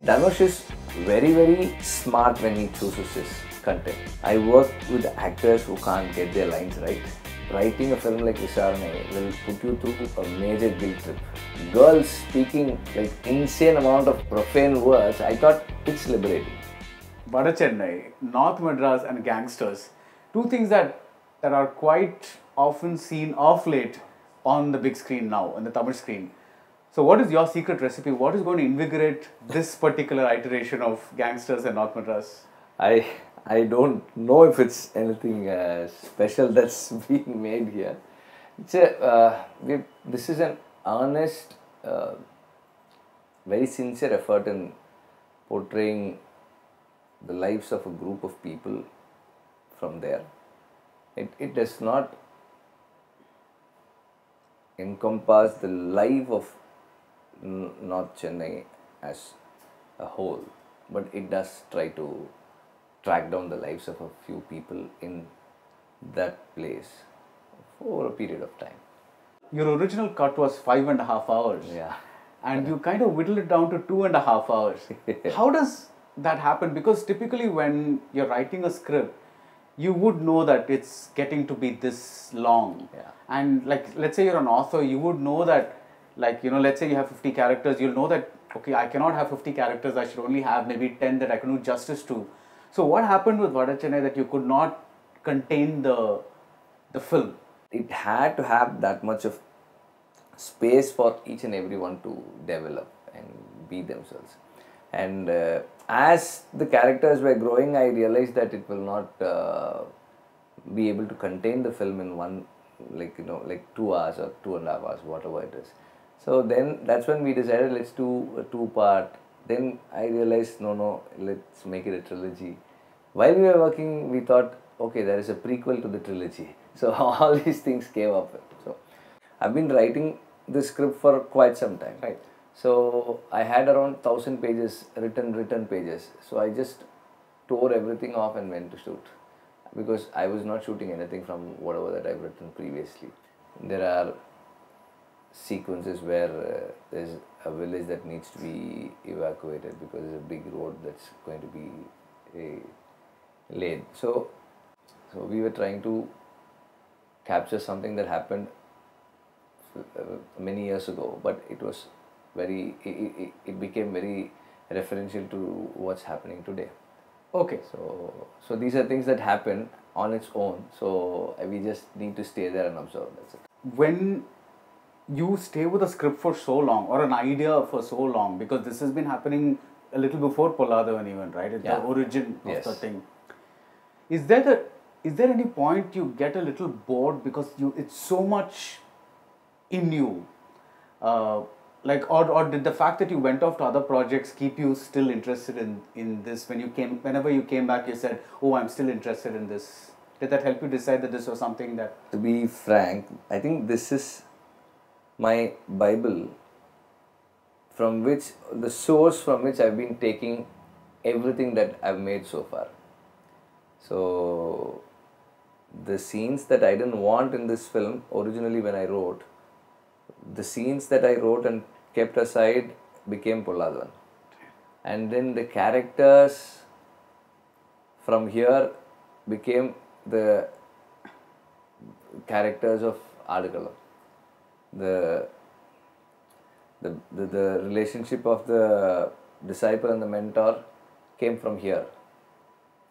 Dhanush is very smart when he chooses his content. I work with actors who can't get their lines right. Writing a film like Visaranai will put you through a major guilt trip. Girls speaking like insane amount of profane words, I thought it's liberating. Vada Chennai, North Madras and gangsters. Two things that are quite often seen off late on the big screen now, on the Tamil screen. So what is your secret recipe? What is going to invigorate this particular iteration of gangsters and North Madras? I don't know if it's anything special that's being made here. This is an honest, very sincere effort in portraying the lives of a group of people from there. It does not encompass the life of North Chennai as a whole, but it does try to track down the lives of a few people in that place for a period of time. Your original cut was 5.5 hours. Yeah. And you kind of whittled it down to 2.5 hours. How does that happen? Because typically when you're writing a script, you would know that it's getting to be this long. Yeah. And like, let's say you're an author, you would know that, like, you know, let's say you have 50 characters, you'll know that, okay, I cannot have 50 characters, I should only have maybe 10 that I can do justice to. So what happened with Vada Chennai that you could not contain the film? It had to have that much of space for each and everyone to develop and be themselves. And as the characters were growing, I realized that it will not be able to contain the film in one, like 2 hours or 2.5 hours, whatever it is. So then that's when we decided, let's do a 2-part. Then I realized, no, let's make it a trilogy. While we were working, we thought, okay, there is a prequel to the trilogy. So all these things came up. So I've been writing the script for quite some time. Right. So I had around 1,000 pages, written pages. So I just tore everything off and went to shoot, because I was not shooting anything from whatever that I've written previously. There are sequences where there's a village that needs to be evacuated because there's a big road that's going to be laid. So we were trying to capture something that happened many years ago, but it was it became very referential to what's happening today. Okay. So these are things that happen on its own. So we just need to stay there and observe. That's it. When you stay with a script for so long, or an idea for so long, because this has been happening a little before Polladhavan even, right? It's the origin of the thing. Is there any point you get a little bored because it's so much in you? Or did the fact that you went off to other projects keep you still interested in this? Whenever you came back, you said, oh, I'm still interested in this. Did that help you decide that this was something that... To be frank, I think this is my Bible, the source from which I've been taking everything that I've made so far. So the scenes that I didn't want in this film, originally when I wrote, the scenes that I wrote and kept aside became Polladhavan. And then the characters from here became the characters of Aadukalam. The relationship of the disciple and the mentor came from here.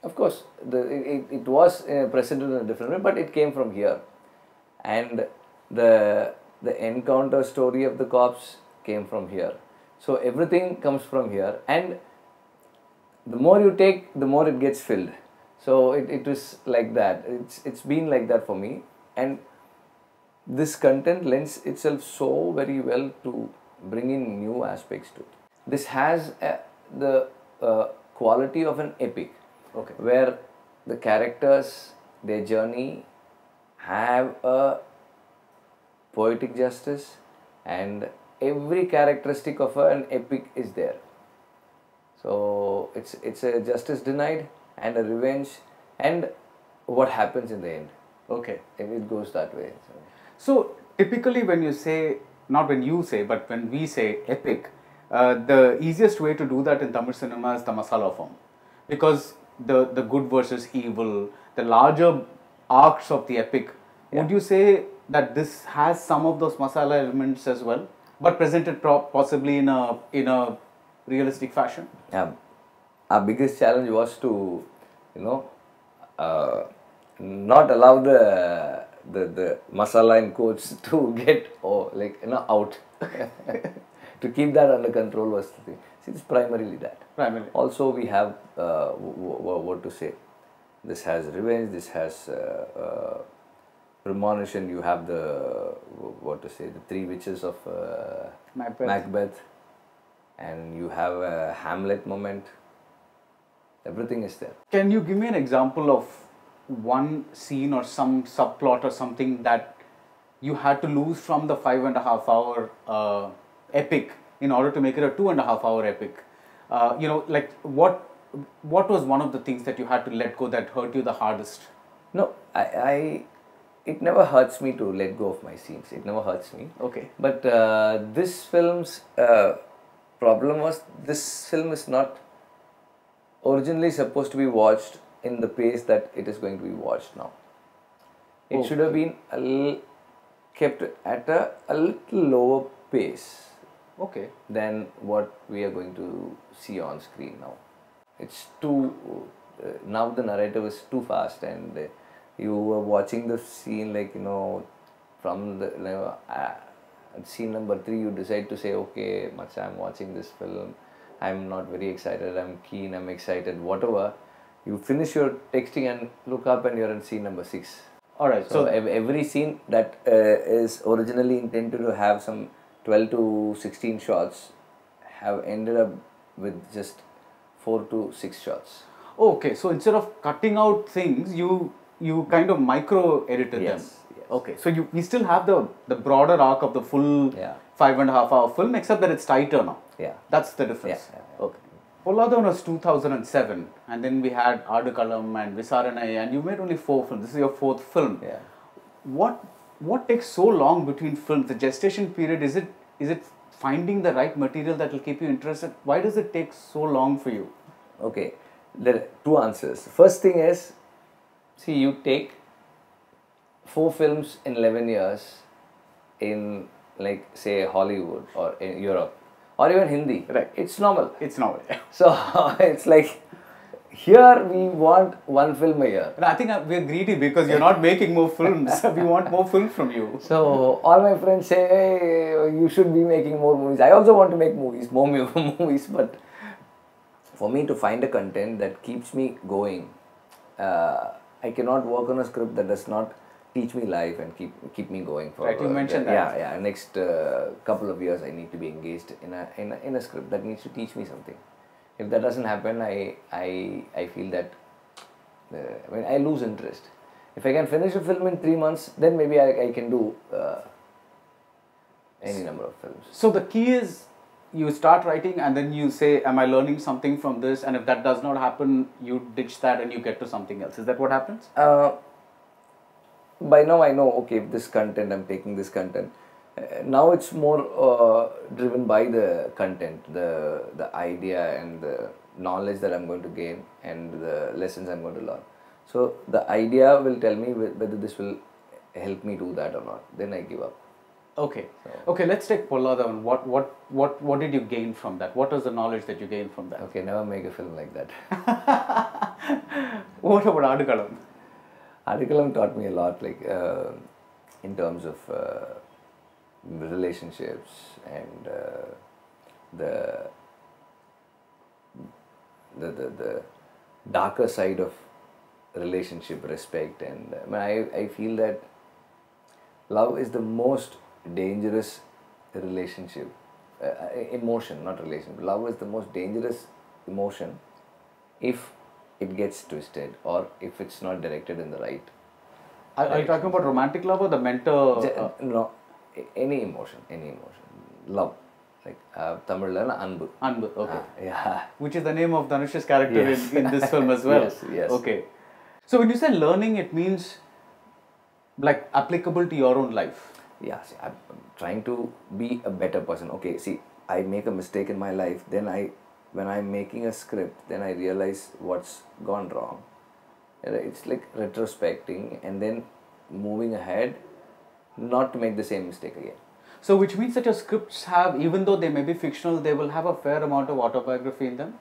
Of course, it was presented in a different way, but it came from here. And the encounter story of the cops came from here. So everything comes from here, and the more you take, the more it gets filled. So it was like that. It's been like that for me, and this content lends itself so very well to bring in new aspects to it. This has the quality of an epic, where the characters, their journey, have a poetic justice, and every characteristic of an epic is there. So it's a justice denied and a revenge, and what happens in the end. Okay. It goes that way. So typically when you say, not when you say, but when we say epic, the easiest way to do that in Tamil cinema is the masala form, because the good versus evil, the larger arcs of the epic. Would you say that this has some of those masala elements as well, but presented possibly in a realistic fashion? Yeah. Our biggest challenge was to, you know, not allow the masala in quotes to get out. To keep that under control was the thing. See, it's primarily that. Primarily. Also, we have what to say. This has revenge. This has premonition. You have the the three witches of Macbeth, and you have a Hamlet moment. Everything is there. Can you give me an example of one scene or some subplot or something that you had to lose from the 5.5 hour epic in order to make it a 2.5 hour epic? Like what was one of the things that you had to let go that hurt you the hardest? No, it never hurts me to let go of my scenes. It never hurts me. Okay. But this film's problem was, this film is not originally supposed to be watched in the pace that it is going to be watched now. It should have been kept at a little lower pace. Okay. Than what we are going to see on screen now. It's too, now the narrative is too fast, and you were watching the scene from the, scene number 3 you decide to say, okay, Macha, I'm watching this film, I'm not very excited, I'm keen, I'm excited, whatever. You finish your texting and look up and you're in scene number 6. Alright. So every scene that is originally intended to have some 12 to 16 shots have ended up with just 4 to 6 shots. Okay, so instead of cutting out things, you kind of micro edited them. Yes. Okay, so we still have the broader arc of the full 5.5 hour film, except that it's tighter now. Yeah. That's the difference. Okay. Polladhavan was 2007, and then we had Aadukalam and Visaranai, and you made only 4 films. This is your 4th film. Yeah. What takes so long between films? The gestation period, is it finding the right material that will keep you interested? Why does it take so long for you? Okay, there are 2 answers. First thing is, see, you take 4 films in 11 years in, like, say, Hollywood or in Europe or even Hindi. Right. It's normal. It's normal. So it's like, here we want 1 film a year. And I think we're greedy because you're not making more films. We want more films from you. So all my friends say, hey, you should be making more movies. I also want to make movies, more movies. But for me to find a content that keeps me going, I cannot work on a script that does not teach me life and keep me going for. Right, you mentioned that. Yeah. Next couple of years, I need to be engaged in a script that needs to teach me something. If that doesn't happen, I feel that I lose interest. If I can finish a film in 3 months, then maybe I can do any number of films. So the key is, you start writing and then you say, am I learning something from this? And if that does not happen, you ditch that and you get to something else. Is that what happens? By now I know, okay, this content, I'm taking this content. Now it's more driven by the content, the idea and the knowledge that I'm going to gain and the lessons I'm going to learn. So the idea will tell me whether this will help me do that or not. Then I give up. Okay. So, okay, let's take Polladhavan. What did you gain from that? What was the knowledge that you gained from that? Okay, never make a film like that. What about Aadukalam? Aadukalam taught me a lot, like in terms of relationships and the darker side of relationship, respect, and I feel that love is the most dangerous relationship, emotion, not relationship. Love is the most dangerous emotion if it gets twisted or if it's not directed in the right. Are you talking about romantic love or the mentor? No, any emotion. Love. Like Tamil Anbu. Anbu, okay. Yeah. Which is the name of Dhanush's character in this film as well. Yes. Okay. So when you say learning, it means like applicable to your own life. Yeah, see, I'm trying to be a better person. Okay, see, I make a mistake in my life, then when I'm making a script, then I realize what's gone wrong. It's like retrospecting and then moving ahead, not to make the same mistake again. So which means that your scripts have, even though they may be fictional, they will have a fair amount of autobiography in them?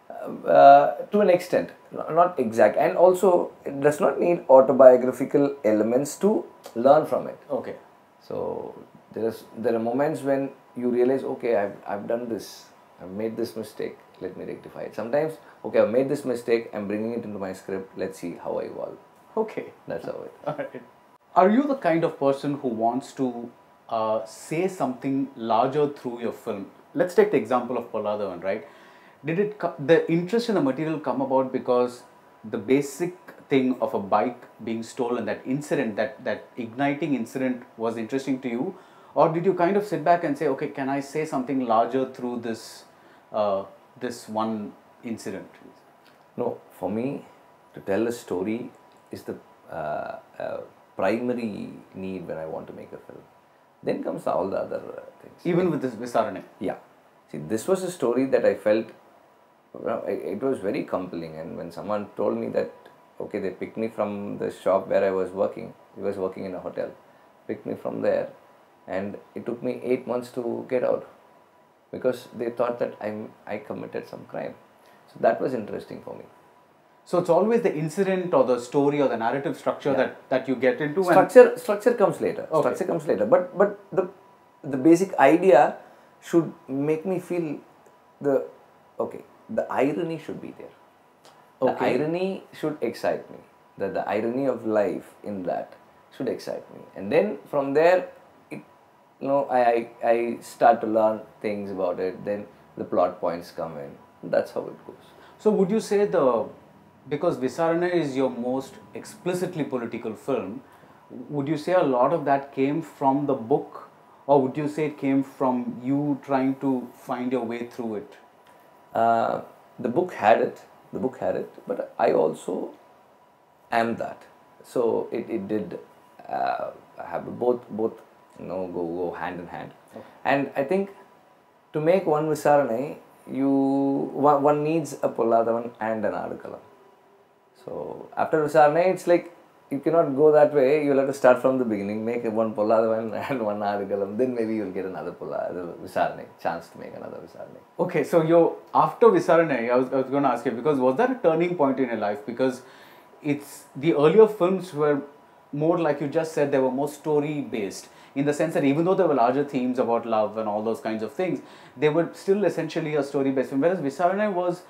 To an extent, not exact. And also, it does not need autobiographical elements to learn from it. Okay. So, there are moments when you realize, okay, I've done this, I've made this mistake, let me rectify it. Sometimes, okay, I've made this mistake, I'm bringing it into my script, let's see how I evolve. Okay. That's how it. Alright. Are you the kind of person who wants to say something larger through your film? Let's take the example of Polladhavan, right? Did the interest in the material come about because the basic thing of a bike being stolen, that incident, that igniting incident was interesting to you? Or did you kind of sit back and say, okay, can I say something larger through this this one incident? No, for me, to tell a story is the primary need when I want to make a film. Then comes all the other things. Even with this Visaranai? Yeah. See, this was a story that I felt, it was very compelling. And when someone told me that, okay, they picked me from the shop where I was working, he was working in a hotel, picked me from there, and it took me 8 months to get out because they thought that I committed some crime. So that was interesting for me. So it's always the incident or the story or the narrative structure that you get into. Structure comes later. Okay. Structure comes later. But the basic idea should make me feel the irony should be there. The irony should excite me. The irony of life in that should excite me. And then from there, I start to learn things about it. Then the plot points come in. That's how it goes. So would you say because Visaranai is your most explicitly political film, would you say a lot of that came from the book, or would you say it came from you trying to find your way through it? The book had it, but I also am that. So it did have both go hand in hand. Okay. And I think to make one Visaranai, one needs a Polladhavan and an Aadukalam. So after Visaranai, it's like you cannot go that way. You'll have to start from the beginning, make one Polladhavan and one Aadukalam. Then maybe you'll get another Visaranai, chance to make another Visaranai. Okay, so after Visaranai, I was going to ask you, because was that a turning point in your life? Because the earlier films were more, like you just said, they were more story based, in the sense that even though there were larger themes about love and all those kinds of things, they were still essentially a story based film. Whereas Visaranai was,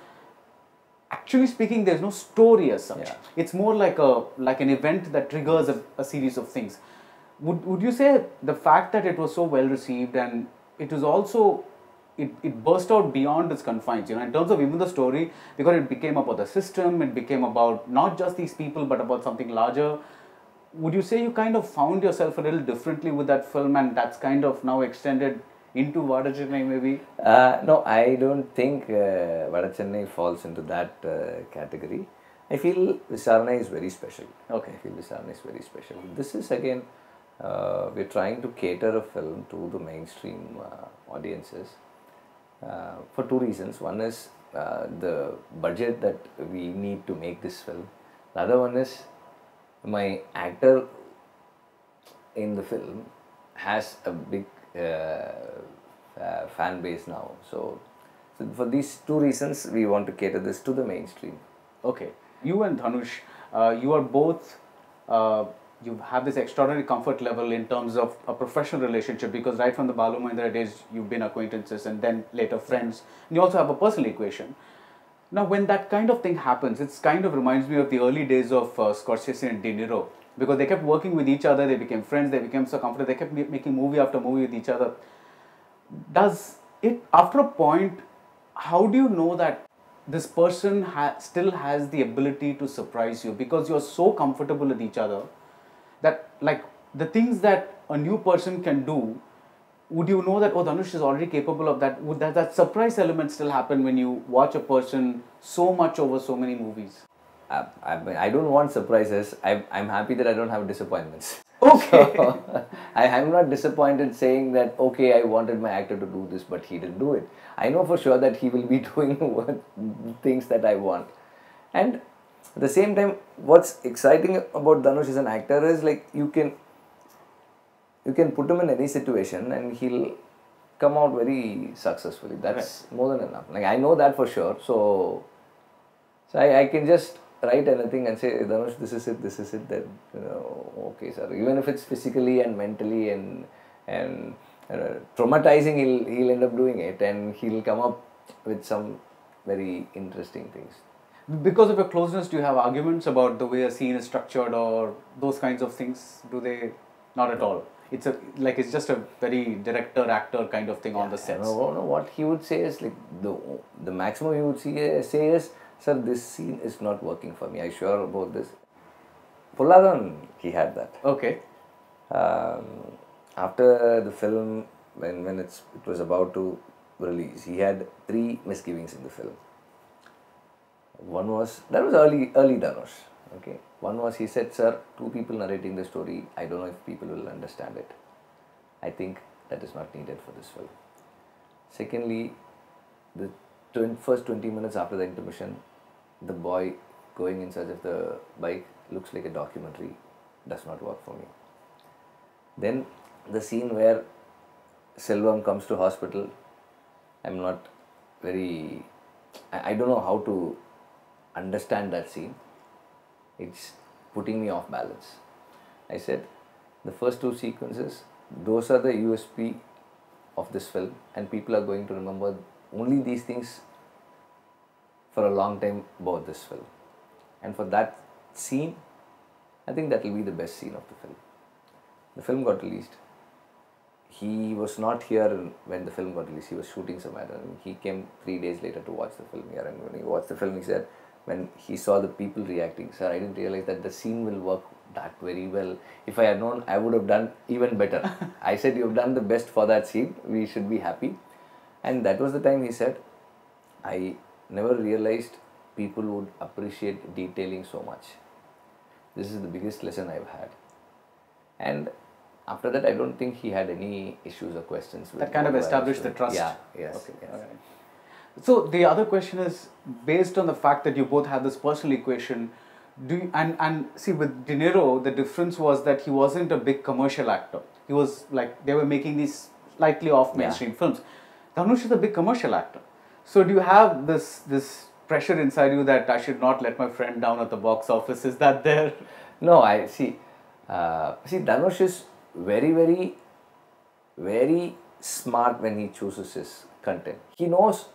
actually speaking, there's no story as such. Yeah. It's more like an event that triggers a series of things. Would you say the fact that it was so well received, and it was also, it burst out beyond its confines, in terms of even the story, because it became about the system, it became about not just these people but about something larger. Would you say you kind of found yourself a little differently with that film, and that's kind of now extended into Vada Chennai maybe? No, I don't think Vada Chennai falls into that category. I feel Visaranai is very special. Okay. I feel Visaranai is very special. This is again, we're trying to cater a film to the mainstream audiences for two reasons. One is the budget that we need to make this film. The other one is my actor in the film has a big fan base now. So for these two reasons, we want to cater this to the mainstream. Okay. You and Dhanush, you are both, you have this extraordinary comfort level in terms of a professional relationship, because right from the Balu Mahindra days, you've been acquaintances and then later friends. And you also have a personal equation. Now, when that kind of thing happens, it kind of reminds me of the early days of Scorsese and De Niro, because they kept working with each other, they became friends, they became so comfortable, they kept making movie after movie with each other. Does it, after a point, how do you know that this person still has the ability to surprise you, because you're so comfortable with each other that, like, the things that a new person can do, would you know that, oh, Dhanush is already capable of that? Would that surprise element still happen when you watch a person so much over so many movies? I don't want surprises. I'm happy that I don't have disappointments. Okay. So, I'm not disappointed saying that, okay, I wanted my actor to do this, but he didn't do it. I know for sure that he will be doing things that I want. And at the same time, what's exciting about Dhanush as an actor is like you can put him in any situation and he'll come out very successfully. That's more than enough. Like I know that for sure. So I can just write anything and say, Dhanush, this is it. Then okay, sir. Even if it's physically and mentally and traumatizing, he'll end up doing it, and he'll come up with some very interesting things. Because of your closeness, do you have arguments about the way a scene is structured or those kinds of things? Do they? Not at all. It's just a very director-actor kind of thing on the sets. No, what he would say is like the maximum he would say is, sir, this scene is not working for me. Are you sure about this? Polladhavan, he had that. Okay. After the film, when it was about to release, he had 3 misgivings in the film. One was, that was early Dhanush. Okay. One was, he said, sir, 2 people narrating the story, I don't know if people will understand it. I think that is not needed for this film. Secondly, the first 20 minutes after the intermission, the boy going in search of the bike looks like a documentary, does not work for me. Then the scene where Selvam comes to hospital, I'm not very, I don't know how to understand that scene. It's putting me off balance. I said, the first 2 sequences, those are the USP of this film, and people are going to remember only these things for a long time about this film. And for that scene, I think that will be the best scene of the film. The film got released. He was not here when the film got released. He was shooting somewhere, and he came 3 days later to watch the film here. And when he watched the film, he said, when he saw the people reacting, sir, I didn't realize that the scene will work that very well. If I had known, I would have done even better. I said, you've done the best for that scene. We should be happy. And that was the time he said, I never realized people would appreciate detailing so much. This is the biggest lesson I've had. And after that, I don't think he had any issues or questions. That kind of established the trust. Yeah, yes. Okay. Yes. Right. So the other question is, based on the fact that you both have this personal equation, and see, with De Niro, the difference was that he wasn't a big commercial actor. He was like, they were making these slightly off mainstream films. Dhanush is a big commercial actor. So do you have this pressure inside you that I should not let my friend down at the box office? Is that there? No, I see. Dhanush is very, very, very smart when he chooses his content. He knows,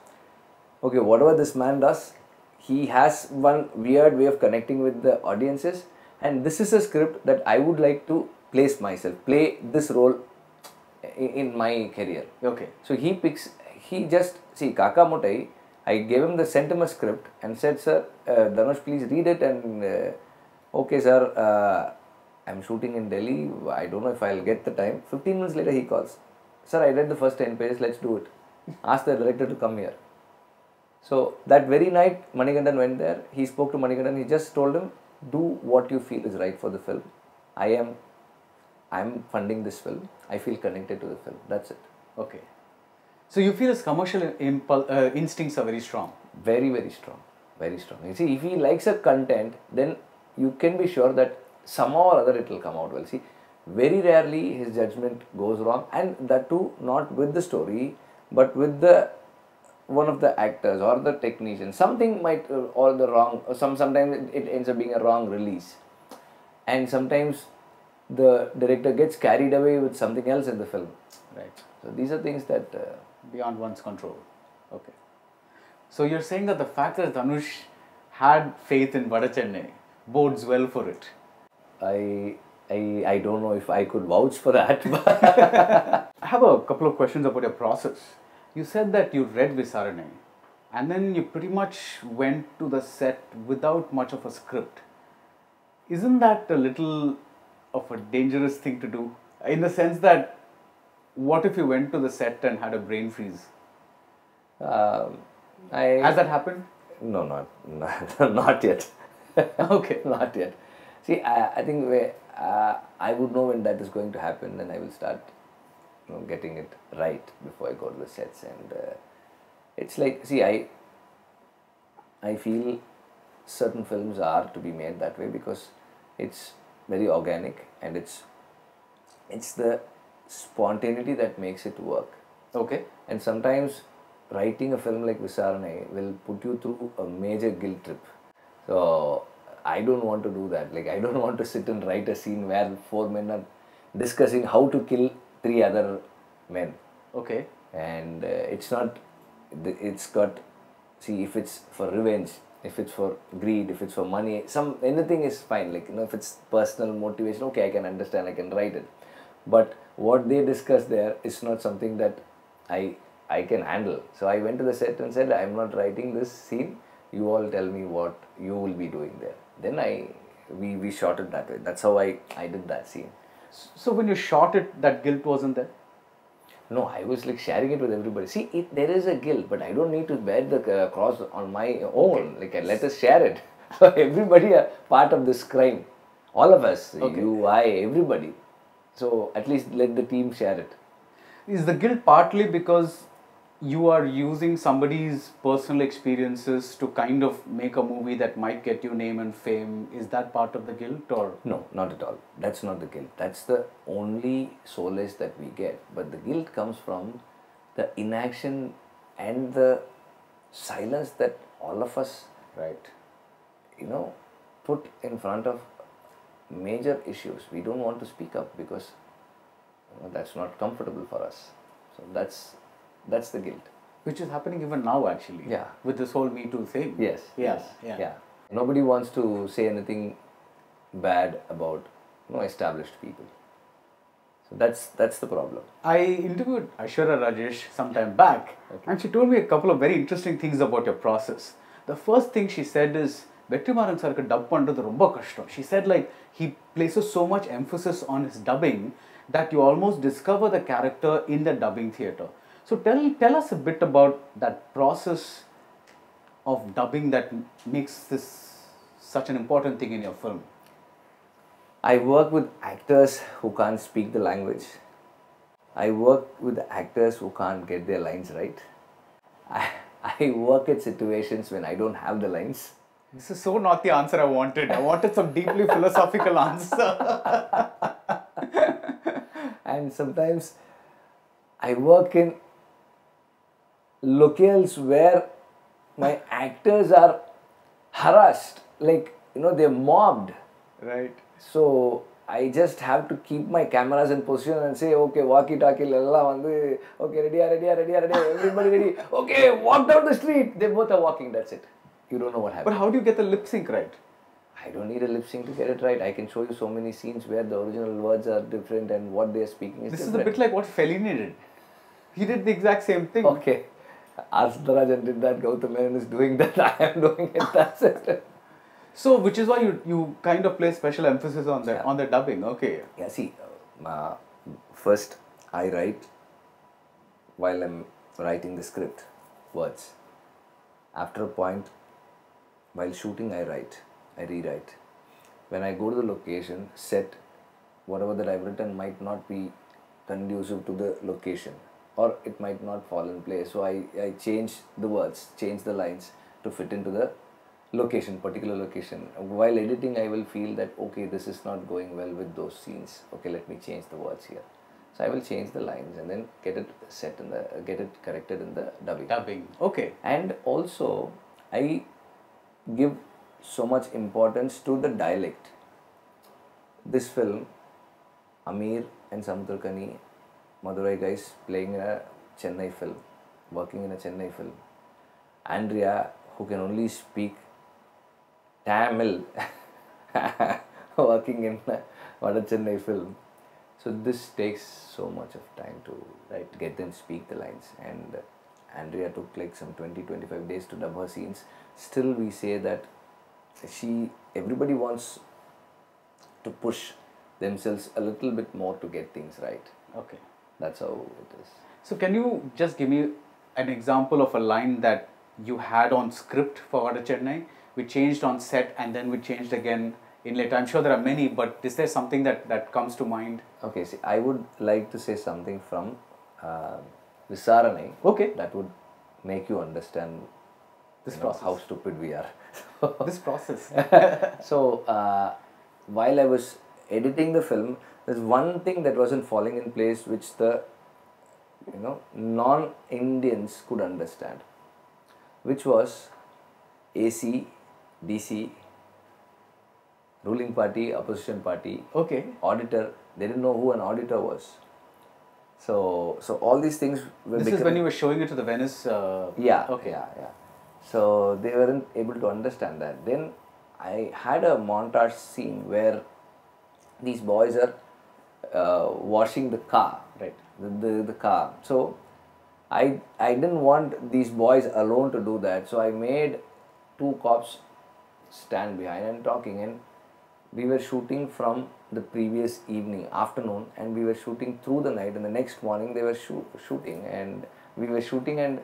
okay, whatever this man does, he has one weird way of connecting with the audiences, and this is a script that I would like to play this role in my career. Okay. So Kaka Mutai, I gave him sent him a script and said, sir, Dhanush, please read it, and okay, sir, I'm shooting in Delhi, I don't know if I'll get the time. 15 minutes later he calls, sir, I read the first 10 pages, let's do it. Ask the director to come here. So that very night, Manikandan went there, he spoke to Manikandan, he just told him, do what you feel is right for the film. I'm funding this film, I feel connected to the film, that's it. Okay. So you feel his commercial instincts are very strong? Very, very strong. Very strong. You see, if he likes a content, then you can be sure that somehow or other it will come out well. See, very rarely his judgment goes wrong, and that too not with the story, but with one of the actors or the technician. Something might or the wrong. Sometimes it ends up being a wrong release, and sometimes the director gets carried away with something else in the film. Right. So these are things that beyond one's control. Okay. So you're saying that the fact that Dhanush had faith in Vada Chennai bodes well for it. I don't know if I could vouch for that. I have a couple of questions about your process. You said that you read Visaranai and then you pretty much went to the set without much of a script. Isn't that a little of a dangerous thing to do? In the sense that, what if you went to the set and had a brain freeze? Has that happened? No, not yet. Okay. Not yet. See, I think I would know when that is going to happen, and I will start getting it right before I go to the sets. And it's like, see, I feel certain films are to be made that way because it's very organic, and it's the spontaneity that makes it work. Okay. And sometimes writing a film like Visaranai will put you through a major guilt trip. So I don't want to do that. Like, I don't want to sit and write a scene where 4 men are discussing how to kill 3 other men. Okay. And it's not, it's got, see, if it's for revenge, if it's for greed, if it's for money, anything is fine. Like, if it's personal motivation, okay, I can understand, I can write it. But what they discuss there is not something that I can handle. So I went to the set and said, I'm not writing this scene. You all tell me what you will be doing there. Then we shot it that way. That's how I did that scene. So when you shot it, that guilt wasn't there? No, I was like sharing it with everybody. See, there is a guilt, but I don't need to bear the cross on my own. Like, let us share it. So everybody are part of this crime. All of us, you, I, everybody. So at least let the team share it. Is the guilt partly because you are using somebody's personal experiences to kind of make a movie that might get you name and fame? Is that part of the guilt, or? No, not at all. That's not the guilt. That's the only solace that we get. But the guilt comes from the inaction and the silence that all of us, put in front of major issues. We don't want to speak up because that's not comfortable for us. So that's the guilt. Which is happening even now, actually. Yeah. With this whole Me Too thing. Yes. Yeah. Nobody wants to say anything bad about established people. So that's the problem. I interviewed Aishwarya Rajesh some time back, and she told me a couple of very interesting things about your process. The first thing she said is, Vetrimaaran sarku dub pandrathu romba kashtam. She said, like, he places so much emphasis on his dubbing that you almost discover the character in the dubbing theatre. So tell us a bit about that process of dubbing that makes this such an important thing in your film. I work with actors who can't speak the language. I work with actors who can't get their lines right. I work at situations when I don't have the lines. This is so not the answer I wanted. I wanted some deeply philosophical answer. And sometimes I work in locales where my actors are harassed, like, they're mobbed. Right. So I just have to keep my cameras in position and say, okay, walkie-talkie, okay, ready, everybody ready. Okay, walk down the street. They both are walking, that's it. You don't know what happened. But how do you get the lip sync right? I don't need a lip sync to get it right. I can show you so many scenes where the original words are different and what they are speaking is different. This is a bit like what Fellini did. He did the exact same thing. Okay. Arsdarajan did that, Gautam Menon is doing that, I am doing it, that's it. So, which is why you kind of place special emphasis on that, on the dubbing, okay. Yeah, see, first I write while I'm writing the script, words. After a point, while shooting I rewrite. When I go to the location, set, whatever that I've written might not be conducive to the location, or it might not fall in place. So I change the words, change the lines to fit into the location, particular location. While editing, I will feel that, okay, this is not going well with those scenes. Okay, let me change the words here. So I will change the lines and then get it get it corrected in the dubbing. Dubbing, okay. And also, I give so much importance to the dialect. This film, Amir and Samudrakani, Madurai guys playing in a Chennai film, working in a Chennai film. Andrea, who can only speak Tamil, working in a Vada Chennai film. So this takes so much of time to get them speak the lines. And Andrea took like some 20-25 days to dub her scenes. Still we say that everybody wants to push themselves a little bit more to get things right. Okay. That's how it is. So can you just give me an example of a line that you had on script for Vada Chennai, we changed on set and then we changed again inlet? I'm sure there are many, but is there something that comes to mind? Okay, see, I would like to say something from Visaranai. Okay. That would make you understand This how process. stupid we are. This process. So, while I was editing the film, there's one thing that wasn't falling in place which the non-Indians could understand, which was AC, DC, ruling party, opposition party, Okay. auditor. They didn't know who an auditor was. So all these things were This is when you were showing it to the Venice. yeah. Okay. Yeah. So they weren't able to understand that. Then I had a montage scene where these boys are washing the car. Right. The car. So I didn't want these boys alone to do that. So I made two cops stand behind and talking, and we were shooting from the previous evening, afternoon, and we were shooting through the night, and the next morning they were shooting, and we were shooting, and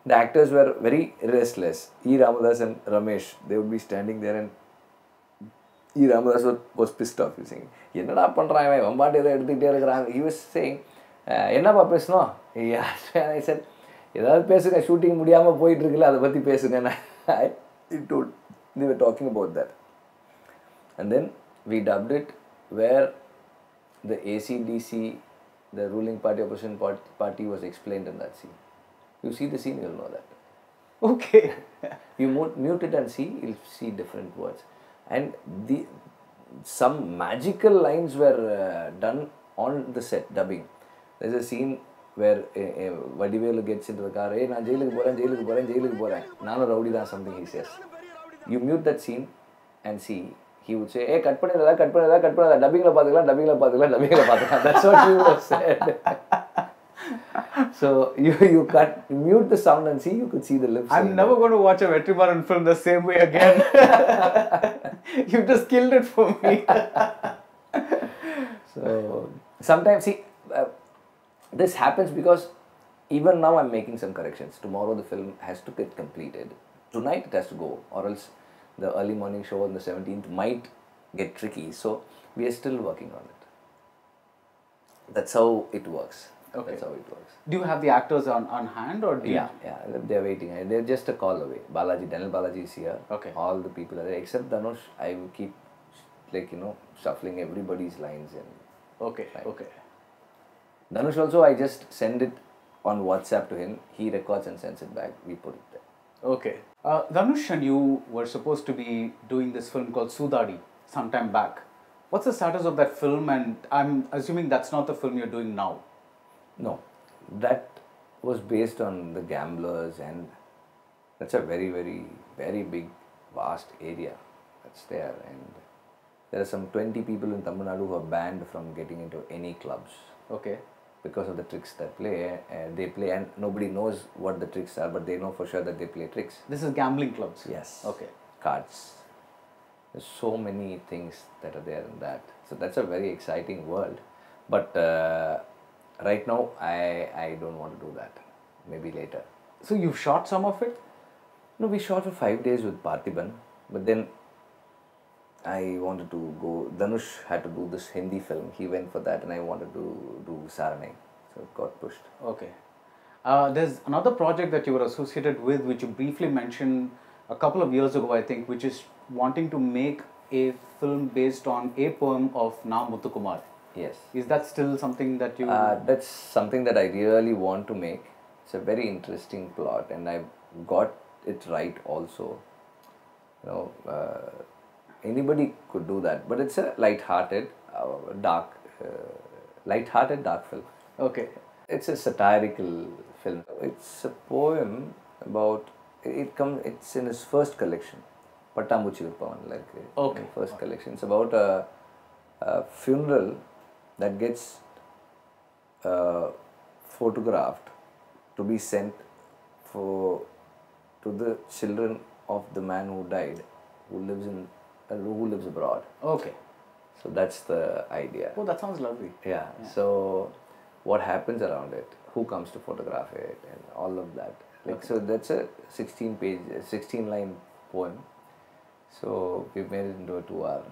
the actors were very restless. E. Ramadas and Ramesh, they would be standing there, and E. Ramadas was pissed off. He was saying, "Enna pandran ivan vambaati edha eduthite irukran." He was saying, "Enna pa pesano?" And I said, "Edavadhu pesunga, shooting mudiyama poittu irukilla, adha pathi pesunga." He told, they were talking about that. And then we dubbed it where the ACDC, the ruling party, opposition party was explained in that scene. You see the scene, you'll know that. Okay. You mute it and see, you'll see different words. And some magical lines were done on the set, dubbing. There's a scene where Vadivelu gets into the car, "Hey, நான் ஜெயிலுக்கு போறேன், நானும் rowdy தான்," something he says. You mute that scene and see, he would say, "Hey, cut பண்ணாத, dubbingல பாத்துக்கலாம். That's what he would have said. So you mute the sound and see, you could see the lips. I'm never going to watch a Vetrimaaran film the same way again. You just killed it for me. So sometimes, see, this happens because even now I'm making some corrections. Tomorrow the film has to get completed. Tonight it has to go, or else the early morning show on the 17th might get tricky. So we are still working on it. That's how it works. Okay. That's how it works. Do you have the actors on hand, or do Yeah, they're waiting. They're just a call away. Daniel Balaji is here. Okay. All the people are there except Dhanush. I will keep shuffling everybody's lines in. Okay. Okay. Dhanush also, I just send it on WhatsApp to him. He records and sends it back. We put it there. Okay. Dhanush and you were supposed to be doing this film called Sudadi sometime back. What's the status of that film? And I'm assuming that's not the film you're doing now. No, that was based on the gamblers, and that's a very, very, very big, vast area that's there. And there are some 20 people in Tamil Nadu who are banned from getting into any clubs. Okay. Because of the tricks that they play, and nobody knows what the tricks are, but they know for sure that they play tricks. This is gambling clubs? Yes. Okay. Cards. There's so many things that are there in that. So that's a very exciting world. But right now, I don't want to do that. Maybe later. So you've shot some of it? No, we shot for 5 days with Parthiban. But then I wanted to go. Dhanush had to do this Hindi film. He went for that, and I wanted to do Visaranai. So it got pushed. Okay. There's another project that you were associated with, which you briefly mentioned a couple of years ago, I think, which is wanting to make a film based on a poem of Na Muthukumar. Yes. Is that still something that you... That's something that I really want to make. It's a very interesting plot, and I've got it right also. Anybody could do that, but it's a light-hearted, dark film. Okay. It's a satirical film. It's a poem about, it's in his first collection, Pattambuchi Virpavan, okay. First collection. It's about a funeral that gets photographed to be sent to the children of the man who died, who lives abroad. Okay. So that's the idea. Oh, that sounds lovely. Yeah. So what happens around it? Who comes to photograph it, and all of that. So that's a 16-line poem. So we made it into a 2-hour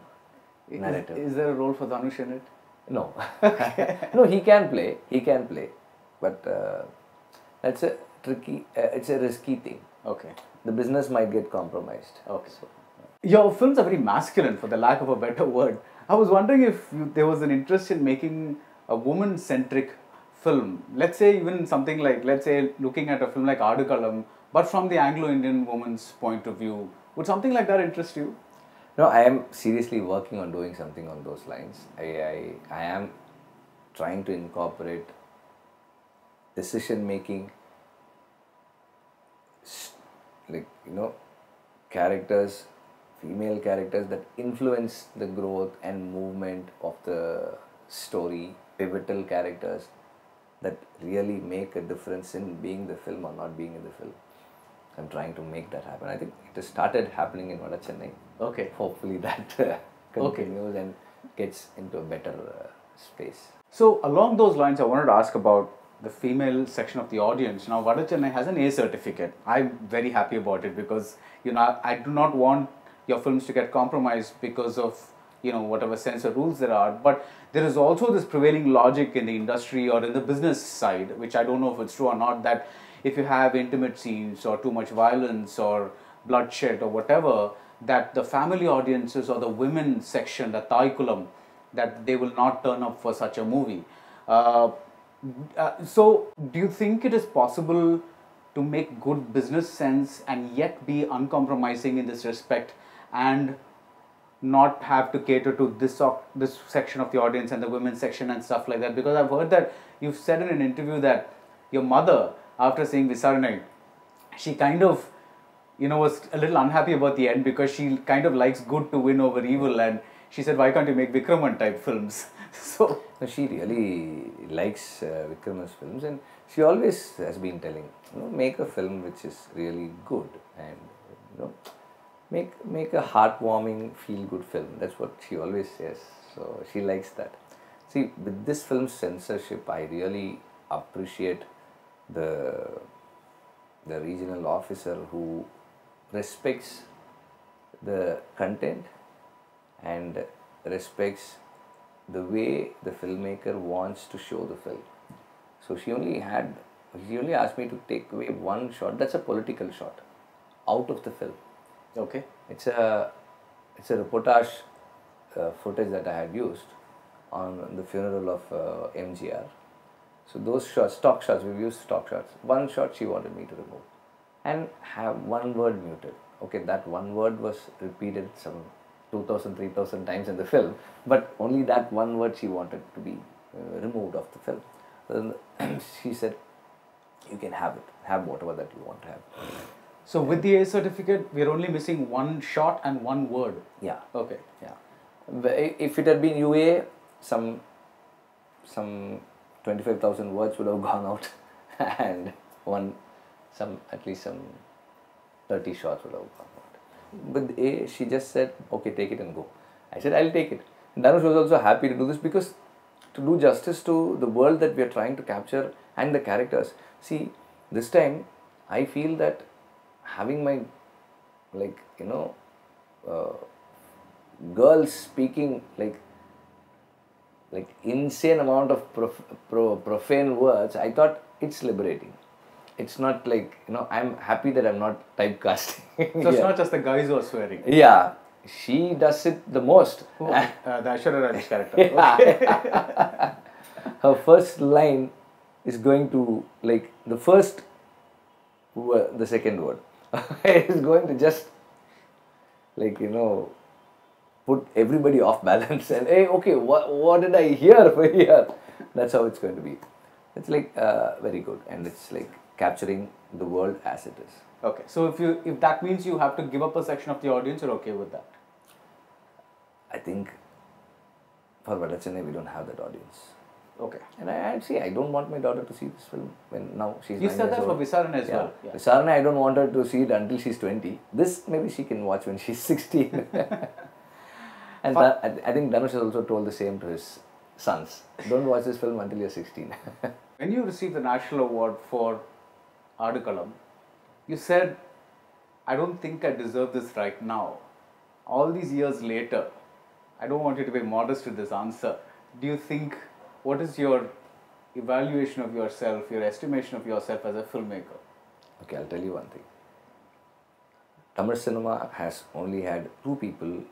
narrative. Is there a role for Dhanush in it? No. No, he can play. He can play. But that's a tricky, it's a risky thing. Okay. The business might get compromised. Okay. So, your films are very masculine, for the lack of a better word. I was wondering if there was an interest in making a woman-centric film. Let's say even something like, let's say looking at a film like Aadukalam, but from the Anglo-Indian woman's point of view. Would something like that interest you? No, I am seriously working on doing something on those lines. I am trying to incorporate decision making, like, characters, female characters that influence the growth and movement of the story, pivotal characters that really make a difference in being the film or not being in the film. I'm trying to make that happen. I think it has started happening in Vada Chennai. Okay. Hopefully that continues and gets into a better space. So along those lines, I wanted to ask about the female section of the audience. Now, Vada Chennai has an A certificate. I'm very happy about it because, I do not want your films to get compromised because of, whatever censor rules there are. But there is also this prevailing logic in the industry or in the business side, which I don't know if it's true or not, that if you have intimate scenes or too much violence or bloodshed or whatever, that the family audiences or the women section, the Aadukalam, that they will not turn up for such a movie. So, do you think it is possible to make good business sense and yet be uncompromising in this respect and not have to cater to this section of the audience and the women's section and stuff like that? Because I've heard that you've said in an interview that your mother, after seeing Visaranai, she kind of, was a little unhappy about the end because she kind of likes good to win over evil, and she said, why can't you make Vikraman type films? So she really likes Vikrama's films, and she always has been telling, make a film which is really good and make a heartwarming, feel-good film. That's what she always says. So she likes that. See, with this film censorship, I really appreciate the regional officer who respects the content and respects the way the filmmaker wants to show the film. So she only asked me to take away one shot. That's a political shot out of the film. Okay. It's a reportage footage that I had used on the funeral of MGR. So those shots, stock shots, we've used stock shots. One shot she wanted me to remove and have one word muted. Okay, that one word was repeated some 2,000, 3,000 times in the film, but only that one word she wanted to be removed of the film. Then she said, you can have it, have whatever that you want to have. So with the A certificate, we're only missing one shot and one word. Yeah. Okay. Yeah. If it had been UA, some 25,000 words would have gone out and at least some 30 shots would have gone out. But A, she just said, okay, take it and go. I said, I'll take it. And Dhanush was also happy to do this because to do justice to the world that we are trying to capture and the characters. See, this time I feel that having my, girls speaking like insane amount of profane words, I thought it's liberating. It's not like, I'm happy that I'm not typecasting. So it's not just the guys who are swearing. Yeah, she does it the most. The Aishwarya Raj's character. Yeah. Okay. Her first line is going to, the first word, the second word is going to just, put everybody off balance and, hey, okay, what did I hear for here? That's how it's going to be. It's very good, and it's capturing the world as it is. Okay, so if that means you have to give up a section of the audience, you're okay with that? I think for Vada Chennai, we don't have that audience. Okay. And I don't want my daughter to see this film when now she's 9 You years said that old. for Visaranai as well. Yeah. Visaranai, I don't want her to see it until she's 20. This maybe she can watch when she's 16. And I think Dhanush has also told the same to his sons. Don't watch this film until you're 16. When you received the National Award for Aadukalam, you said, I don't think I deserve this right now. All these years later, I don't want you to be modest with this answer. Do you think, what is your evaluation of yourself, your estimation of yourself as a filmmaker? Okay, I'll tell you one thing. Tamil cinema has only had two people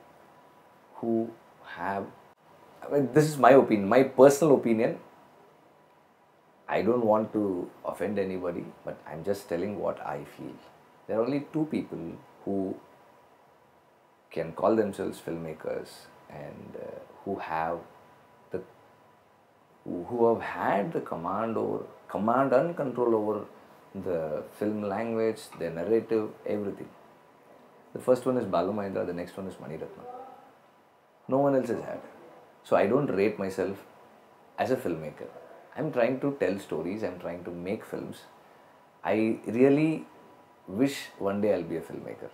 who have, this is my opinion, my personal opinion. I don't want to offend anybody, but I'm just telling what I feel. There are only two people who can call themselves filmmakers and who have who have had the command and control over the film language, the narrative, everything. The first one is Balu Mahindra, the next one is Mani Ratnam. No one else has had. So I don't rate myself as a filmmaker. I'm trying to tell stories, I'm trying to make films. I really wish one day I'll be a filmmaker.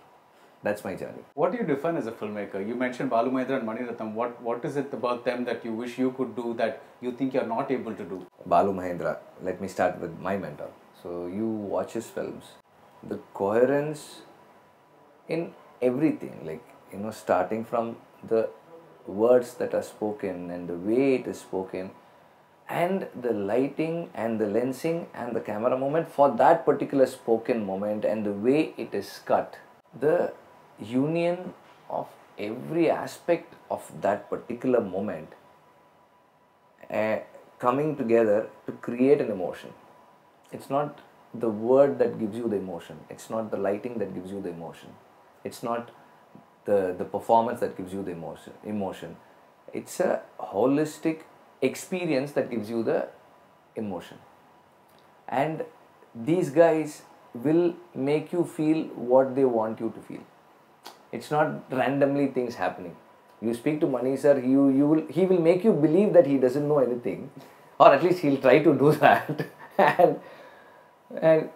That's my journey. What do you define as a filmmaker? You mentioned Balu Mahindra and Mani Ratnam. What is it about them that you wish you could do that you think you're not able to do? Balu Mahindra, let me start with my mentor. So you watch his films, the coherence in everything, like, starting from the words that are spoken and the way it is spoken, and the lighting and the lensing and the camera movement for that particular spoken moment, and the way it is cut, the union of every aspect of that particular moment coming together to create an emotion. It's not the word that gives you the emotion, it's not the lighting that gives you the emotion, it's not the performance that gives you the emotion. It's a holistic experience that gives you the emotion. And these guys will make you feel what they want you to feel. It's not randomly things happening. You speak to Mani sir, he will make you believe that he doesn't know anything, or at least he'll try to do that. and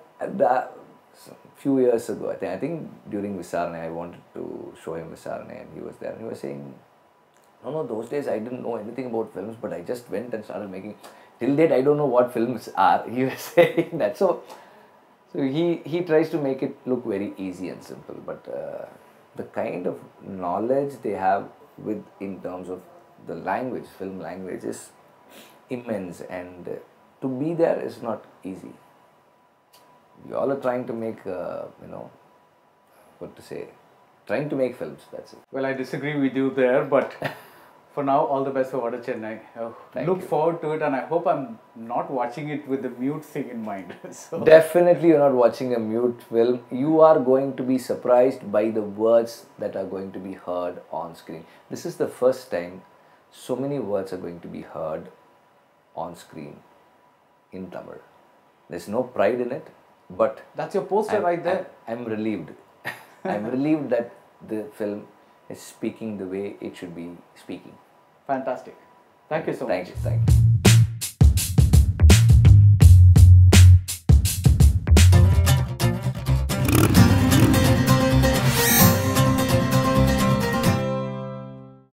few years ago, I think during Visaranai, I wanted to show him Visaranai, and he was there, and he was saying, no, those days I didn't know anything about films, but I just went and started making. Till date, I don't know what films are. He was saying that. So he tries to make it look very easy and simple, but the kind of knowledge they have in terms of the language, film language, is immense, and to be there is not easy. We all are trying to make, trying to make films, that's it. Well, I disagree with you there, but for now, all the best for Vada Chennai. Look forward to it, and I hope I'm not watching it with the mute thing in mind. So. Definitely you're not watching a mute film. You are going to be surprised by the words that are going to be heard on screen. This is the first time so many words are going to be heard on screen in Tamil. There's no pride in it, but that's your poster right there. I'm relieved. I'm relieved that the film is speaking the way it should be speaking. Fantastic. Thank you so much. Thank you.